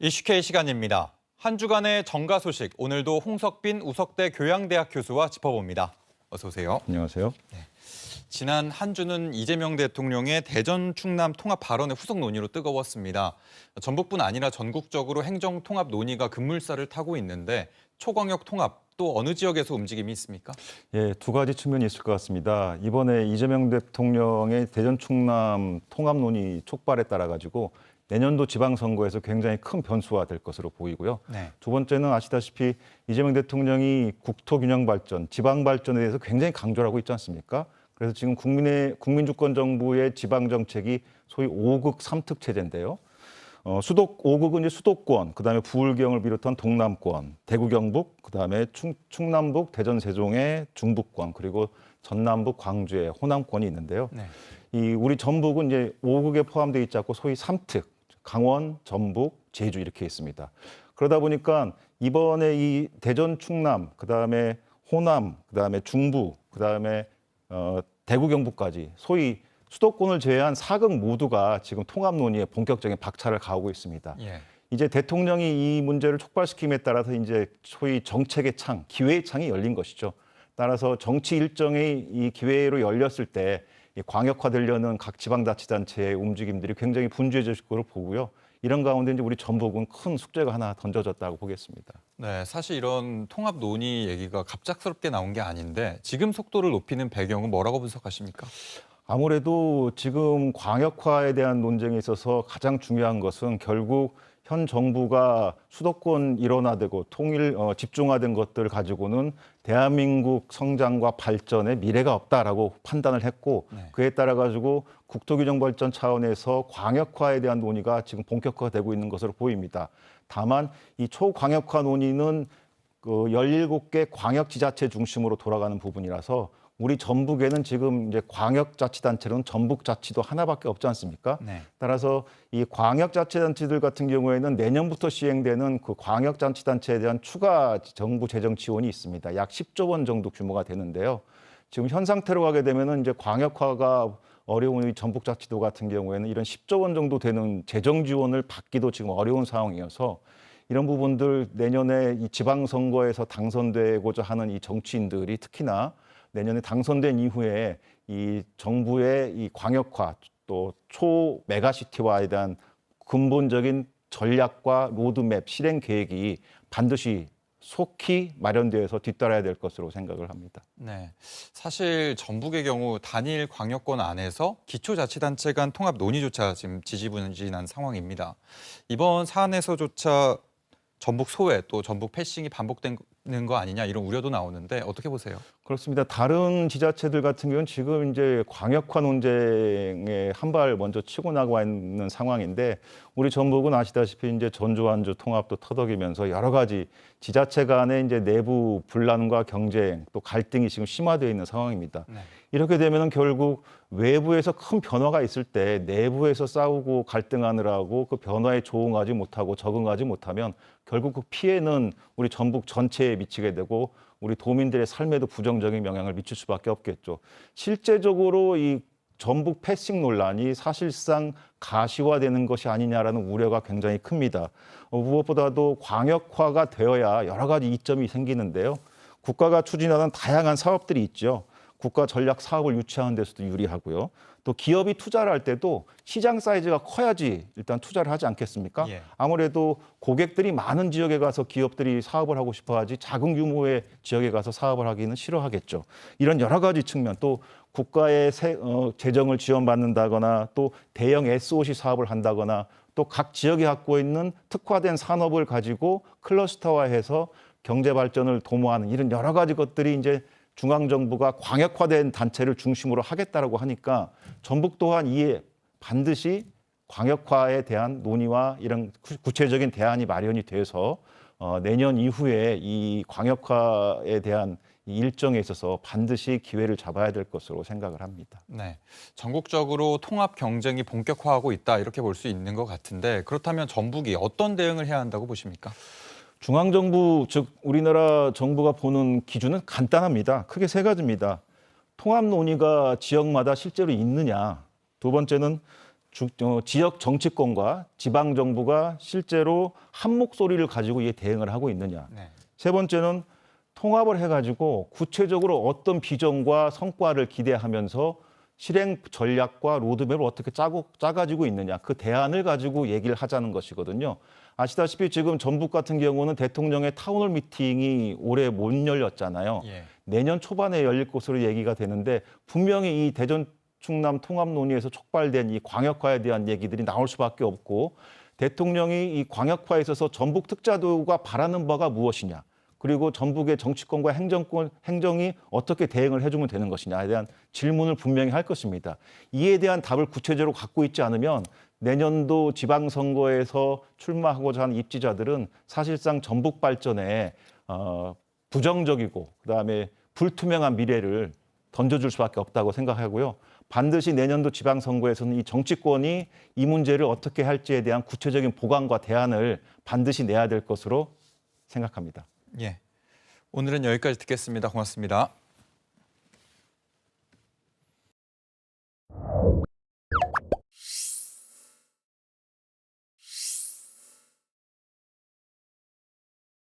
이슈K 시간입니다. 한 주간의 정가 소식, 오늘도 홍석빈 우석대 교양대학 교수와 짚어봅니다. 어서 오세요. 안녕하세요. 지난 한 주는 이재명 대통령의 대전 충남 통합 발언의 후속 논의로 뜨거웠습니다. 전북뿐 아니라 전국적으로 행정 통합 논의가 급물살을 타고 있는데 초광역 통합 또 어느 지역에서 움직임이 있습니까? 예, 두 가지 측면이 있을 것 같습니다. 이번에 이재명 대통령의 대전 충남 통합 논의 촉발에 따라 가지고 내년도 지방선거에서 굉장히 큰 변수가 될 것으로 보이고요. 네. 두 번째는 아시다시피 이재명 대통령이 국토균형 발전, 지방 발전에 대해서 굉장히 강조를 하고 있지 않습니까? 그래서 지금 국민주권 정부의 지방 정책이 소위 5극 3특 체제인데요. 5극은 이제 수도권, 그다음에 부울경을 비롯한 동남권, 대구 경북, 그다음에 충남북, 대전 세종의 중부권, 그리고 전남북 광주의 호남권이 있는데요. 네. 이 우리 전북은 이제 5극에 포함되어 있지 않고 소위 3특, 강원, 전북, 제주 이렇게 있습니다. 그러다 보니까 이번에 이 대전 충남, 그다음에 호남, 그다음에 중부, 그다음에 대구 경북까지 소위 수도권을 제외한 4극 모두가 지금 통합 논의에 본격적인 박차를 가하고 있습니다. 예. 이제 대통령이 이 문제를 촉발시킴에 따라서 이제 소위 정책의 창, 기회의 창이 열린 것이죠. 따라서 정치 일정이 이 기회로 열렸을 때 이 광역화되려는 각 지방자치단체의 움직임들이 굉장히 분주해질 것으로 보고요. 이런 가운데 이제 우리 전북은 큰 숙제가 하나 던져졌다고 보겠습니다. 네, 사실 이런 통합 논의 얘기가 갑작스럽게 나온 게 아닌데 지금 속도를 높이는 배경은 뭐라고 분석하십니까? 아무래도 지금 광역화에 대한 논쟁에 있어서 가장 중요한 것은 결국 현 정부가 수도권 일원화되고 집중화된 것들을 가지고는 대한민국 성장과 발전에 미래가 없다라고 판단을 했고 네. 그에 따라 가지고 국토균형 발전 차원에서 광역화에 대한 논의가 지금 본격화되고 있는 것으로 보입니다. 다만 이 초광역화 논의는 그 17개 광역지자체 중심으로 돌아가는 부분이라서 우리 전북에는 지금 이제 광역자치단체로는 전북자치도 하나밖에 없지 않습니까? 네. 따라서 이 광역자치단체들 같은 경우에는 내년부터 시행되는 그 광역자치단체에 대한 추가 정부 재정 지원이 있습니다. 약 10조 원 정도 규모가 되는데요. 지금 현 상태로 가게 되면은 이제 광역화가 어려운 이 전북자치도 같은 경우에는 이런 10조 원 정도 되는 재정 지원을 받기도 지금 어려운 상황이어서 이런 부분들 내년에 이 지방선거에서 당선되고자 하는 이 정치인들이 특히나 내년에 당선된 이후에 이 정부의 이 광역화 또 초메가시티화에 대한 근본적인 전략과 로드맵 실행 계획이 반드시 속히 마련되어서 뒤따라야 될 것으로 생각을 합니다. 네, 사실 전북의 경우 단일 광역권 안에서 기초자치단체 간 통합 논의조차 지금 지지부진한 상황입니다. 이번 사안에서조차 전북 소외 또 전북 패싱이 반복되는 거 아니냐 이런 우려도 나오는데 어떻게 보세요? 그렇습니다. 다른 지자체들 같은 경우는 지금 이제 광역화 논쟁에 한 발 먼저 치고 나가 있는 상황인데 우리 전북은 아시다시피 이제 전주 완주 통합도 터덕이면서 여러 가지 지자체 간의 이제 내부 분란과 경쟁 또 갈등이 지금 심화되어 있는 상황입니다. 네. 이렇게 되면은 결국 외부에서 큰 변화가 있을 때 내부에서 싸우고 갈등하느라고 그 변화에 조응하지 못하고 적응하지 못하면 결국 그 피해는 우리 전북 전체에 미치게 되고 우리 도민들의 삶에도 부정적인 영향을 미칠 수밖에 없겠죠. 실제적으로 이 전북 패싱 논란이 사실상 가시화되는 것이 아니냐라는 우려가 굉장히 큽니다. 무엇보다도 광역화가 되어야 여러 가지 이점이 생기는데요. 국가가 추진하는 다양한 사업들이 있죠. 국가 전략 사업을 유치하는 데서도 유리하고요. 또 기업이 투자를 할 때도 시장 사이즈가 커야지 일단 투자를 하지 않겠습니까? 예. 아무래도 고객들이 많은 지역에 가서 기업들이 사업을 하고 싶어 하지 작은 규모의 지역에 가서 사업을 하기는 싫어하겠죠. 이런 여러 가지 측면 또 국가의 재정을 지원받는다거나 또 대형 SOC 사업을 한다거나 또 각 지역이 갖고 있는 특화된 산업을 가지고 클러스터화해서 경제 발전을 도모하는 이런 여러 가지 것들이 이제 중앙정부가 광역화된 단체를 중심으로 하겠다라고 하니까 전북 또한 이에 반드시 광역화에 대한 논의와 이런 구체적인 대안이 마련이 돼서 내년 이후에 이 광역화에 대한 이 일정에 있어서 반드시 기회를 잡아야 될 것으로 생각을 합니다. 네, 전국적으로 통합 경쟁이 본격화하고 있다 이렇게 볼 수 있는 것 같은데 그렇다면 전북이 어떤 대응을 해야 한다고 보십니까? 중앙정부, 즉 우리나라 정부가 보는 기준은 간단합니다. 크게 세 가지입니다. 통합 논의가 지역마다 실제로 있느냐. 두 번째는 지역 정치권과 지방 정부가 실제로 한 목소리를 가지고 이에 대응을 하고 있느냐. 네. 세 번째는 통합을 해가지고 구체적으로 어떤 비전과 성과를 기대하면서 실행 전략과 로드맵을 어떻게 짜가지고 있느냐. 그 대안을 가지고 얘기를 하자는 것이거든요. 아시다시피 지금 전북 같은 경우는 대통령의 타운홀 미팅이 올해 못 열렸잖아요. 예. 내년 초반에 열릴 것으로 얘기가 되는데 분명히 이 대전 충남 통합 논의에서 촉발된 이 광역화에 대한 얘기들이 나올 수밖에 없고 대통령이 이 광역화에 있어서 전북 특자도가 바라는 바가 무엇이냐. 그리고 전북의 정치권과 행정이 어떻게 대응을 해주면 되는 것이냐에 대한 질문을 분명히 할 것입니다. 이에 대한 답을 구체적으로 갖고 있지 않으면 내년도 지방선거에서 출마하고자 하는 입지자들은 사실상 전북 발전에 부정적이고 그다음에 불투명한 미래를 던져줄 수밖에 없다고 생각하고요. 반드시 내년도 지방선거에서는 이 정치권이 이 문제를 어떻게 할지에 대한 구체적인 보강과 대안을 반드시 내야 될 것으로 생각합니다. 예. 오늘은 여기까지 듣겠습니다. 고맙습니다.